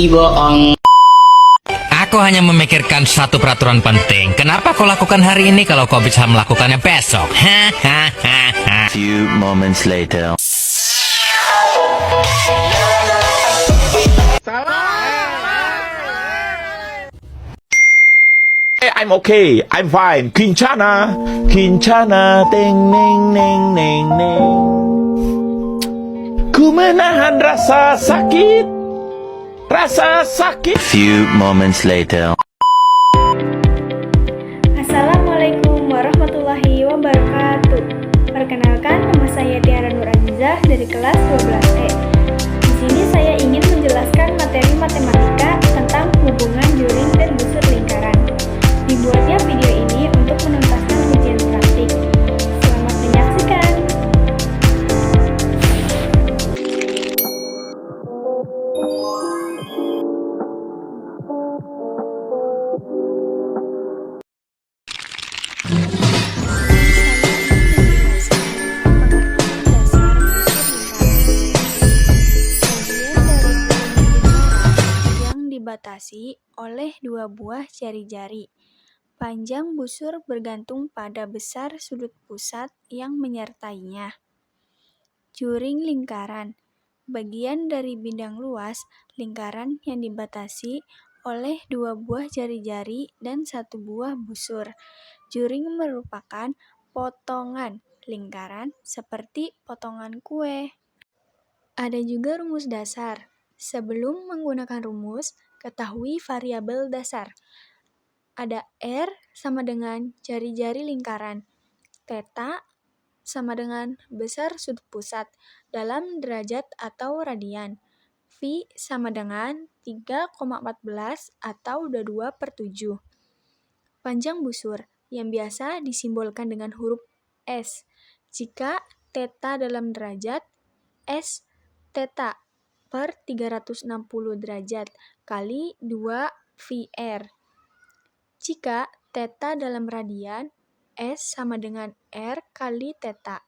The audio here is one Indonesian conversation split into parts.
bohong. Aku hanya memikirkan satu peraturan penting. Kenapa kau lakukan hari ini kalau kau bisa melakukannya besok? Few moments later. I'm okay. I'm fine. Kincana. Kincana. Ting, ning, ning, ning, ning. Ku menahan rasa sakit. Rasa sakit. Few moments later. Assalamualaikum warahmatullahi wabarakatuh. Perkenalkan, nama saya Tiara Nur Azizah dari kelas 12E. Di sini saya ingin menjelaskan materi matematika tentang hubungan juring dan busur lingkaran. Dibuatnya video ini untuk menuntaskan ujian praktik. Selamat menyaksikan. Dibatasi oleh dua buah jari-jari. Panjang busur bergantung pada besar sudut pusat yang menyertainya. Juring lingkaran, bagian dari bidang luas lingkaran yang dibatasi oleh dua buah jari-jari dan satu buah busur. Juring merupakan potongan lingkaran seperti potongan kue. Ada juga rumus dasar. Sebelum menggunakan rumus, ketahui variabel dasar. Ada R sama dengan jari-jari lingkaran. Theta sama dengan besar sudut pusat dalam derajat atau radian. V sama dengan 3,14 atau 22/7. Panjang busur yang biasa disimbolkan dengan huruf S. Jika theta dalam derajat, S theta per 360 derajat kali 2 VR. Jika theta dalam radian, S sama dengan R kali theta.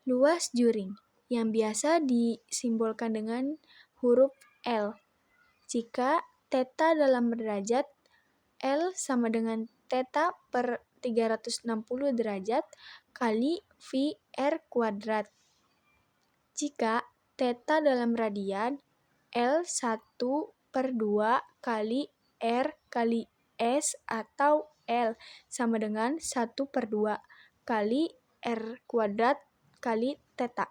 Luas juring yang biasa disimbolkan dengan huruf L. Jika theta dalam derajat, L sama dengan theta per 360 derajat kali VR kuadrat. Jika theta dalam radian, L 1/2 kali R kali S atau L sama dengan 1/2 kali R kuadrat kali theta.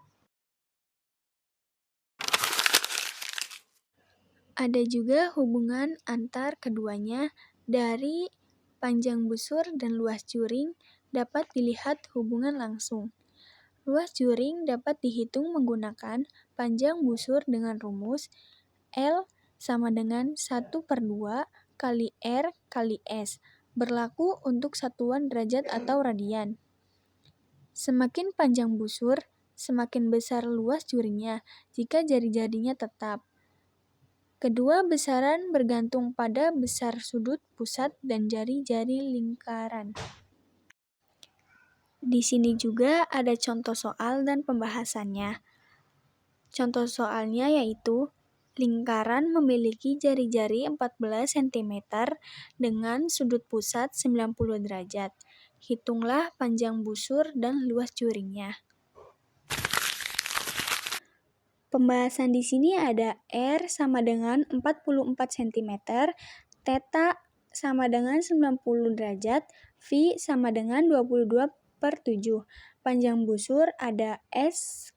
Ada juga hubungan antar keduanya dari panjang busur dan luas juring dapat dilihat hubungan langsung. Luas juring dapat dihitung menggunakan panjang busur dengan rumus L sama dengan 1/2 kali R kali S, berlaku untuk satuan derajat atau radian. Semakin panjang busur, semakin besar luas juringnya jika jari-jarinya tetap. Kedua besaran bergantung pada besar sudut pusat dan jari-jari lingkaran. Di sini juga ada contoh soal dan pembahasannya. Contoh soalnya yaitu lingkaran memiliki jari-jari 14 cm dengan sudut pusat 90 derajat. Hitunglah panjang busur dan luas juringnya. Pembahasan di sini ada R sama dengan 44 cm, theta sama dengan 90 derajat, V sama dengan 22/7. Panjang busur ada S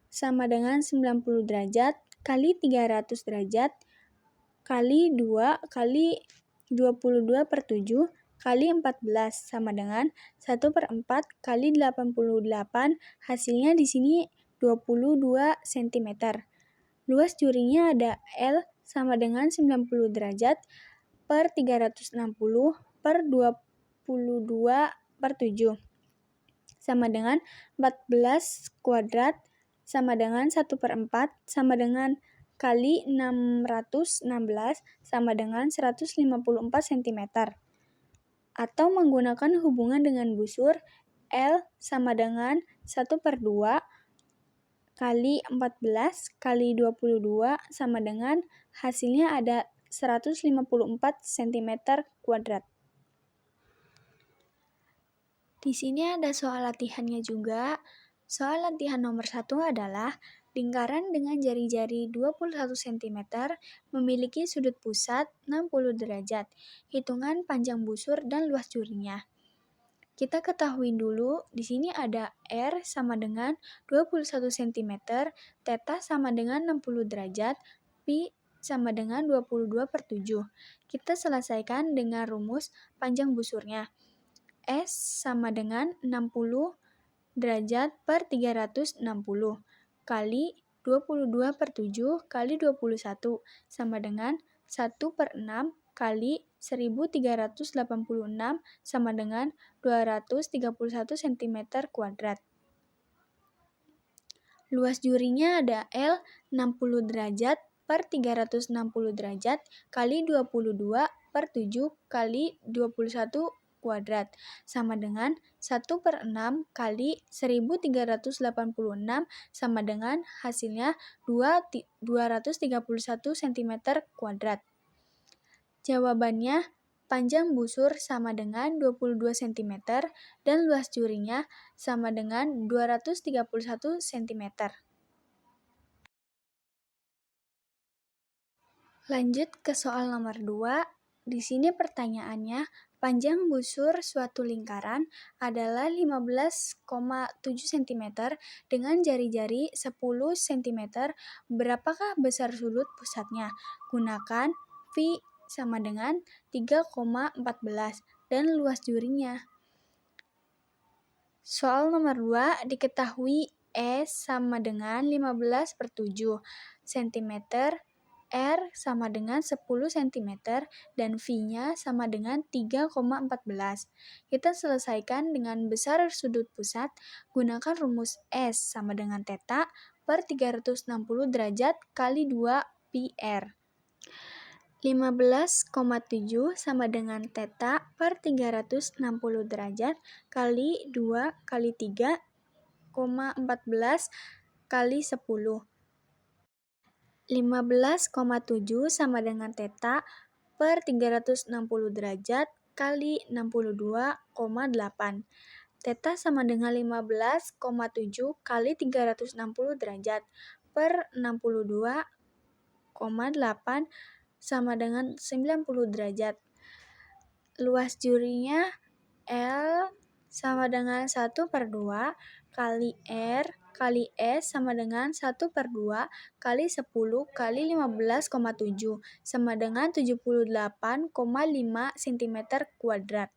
sama dengan 90 derajat kali 300 derajat kali 2 kali 22/7 kali 14 sama dengan 1/4 kali 88. Hasilnya di sini 22 cm. Luas juringnya ada L sama dengan 90 derajat per 360 per 22/7 sama dengan 14 kuadrat sama dengan 1/4 sama dengan kali 616 sama dengan 154 cm. Atau menggunakan hubungan dengan busur L sama dengan 1/2 kali 14 kali 22 sama dengan hasilnya ada 154 cm kuadrat. Di sini ada soal latihannya juga. Soal latihan nomor 1 adalah lingkaran dengan jari-jari 21 cm memiliki sudut pusat 60 derajat. Hitungan panjang busur dan luas jurinya. Kita ketahui dulu, di sini ada R sama dengan 21 cm, θ sama dengan 60 derajat, Pi sama dengan 22/7. Kita selesaikan dengan rumus panjang busurnya. S sama dengan 60 derajat per 360 kali 22/7 kali 21 sama dengan 1/6 kali 1386 sama dengan 231 cm kuadrat. Luas jurinya ada L 60 derajat per 360 derajat kali 22/7 kali 21 kuadrat sama dengan 1/6 kali 1386 sama dengan hasilnya 231 cm kuadrat. Jawabannya panjang busur sama dengan 22 cm dan luas jurinya sama dengan 231 cm. Lanjut ke soal nomor 2. Di sini pertanyaannya, panjang busur suatu lingkaran adalah 15,7 cm dengan jari-jari 10 cm. Berapakah besar sudut pusatnya? Gunakan phi sama dengan 3,14 dan luas jurinya. Soal nomor 2 diketahui S sama dengan 15/7 cm, R sama dengan 10 cm, dan phi-nya sama dengan 3,14. Kita selesaikan dengan besar sudut pusat, gunakan rumus S sama dengan θ per 360 derajat kali 2 pi R. 15,7 sama dengan θ per 360 derajat kali 2 kali 3,14 kali 10. 15,7 sama dengan θ per 360 derajat kali 62,8. θ sama dengan 15,7 kali 360 derajat per 62,8 sama dengan 90 derajat. Luas jurinya L sama dengan 1/2 kali R kali S sama dengan 1/2 kali 10 kali 15,7 sama dengan 78,5 cm kuadrat.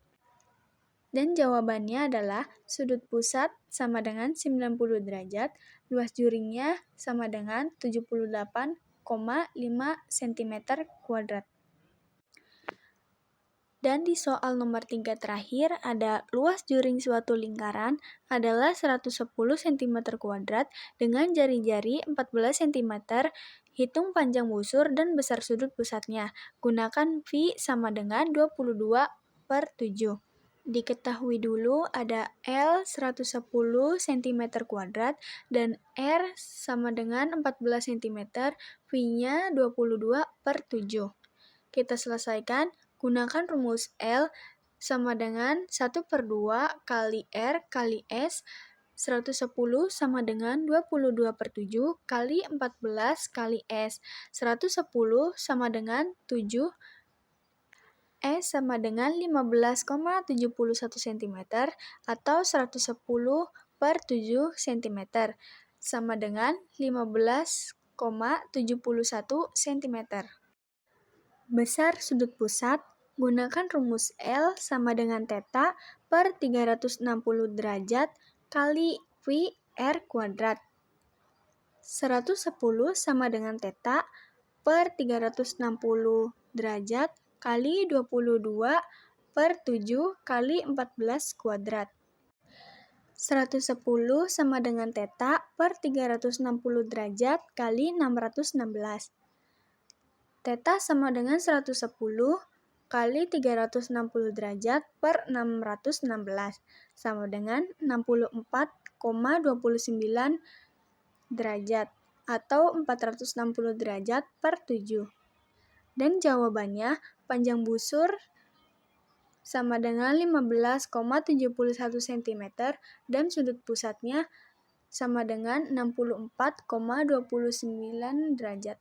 Dan jawabannya adalah sudut pusat sama dengan 90 derajat, luas jurinya sama dengan 78,5 cm kuadrat. Dan di soal nomor 3 terakhir ada luas juring suatu lingkaran adalah 110 cm kuadrat dengan jari-jari 14 cm. Hitung panjang busur dan besar sudut pusatnya. Gunakan phi sama dengan 22/7. Diketahui dulu ada L 110 cm kuadrat dan R sama dengan 14 cm, phi-nya 22/7. Kita selesaikan, gunakan rumus L sama dengan 1/2 kali R kali S, 110 sama dengan 22/7 kali 14 kali S, 110 sama dengan 7, S sama dengan 15,71 cm atau 110/7 cm sama dengan 15,71 cm. Besar sudut pusat, gunakan rumus L sama dengan θ per 360 derajat kali phi R kuadrat. 110 sama dengan θ per 360 derajat kali 22/7 kali 14 kuadrat. 110 sama dengan θ per 360 derajat kali 616. θ sama dengan 110 kali 360 derajat per 616 sama dengan 64,29 derajat atau 460 derajat per 7. Dan jawabannya panjang busur sama dengan 15,71 cm dan sudut pusatnya sama dengan 64,29 derajat.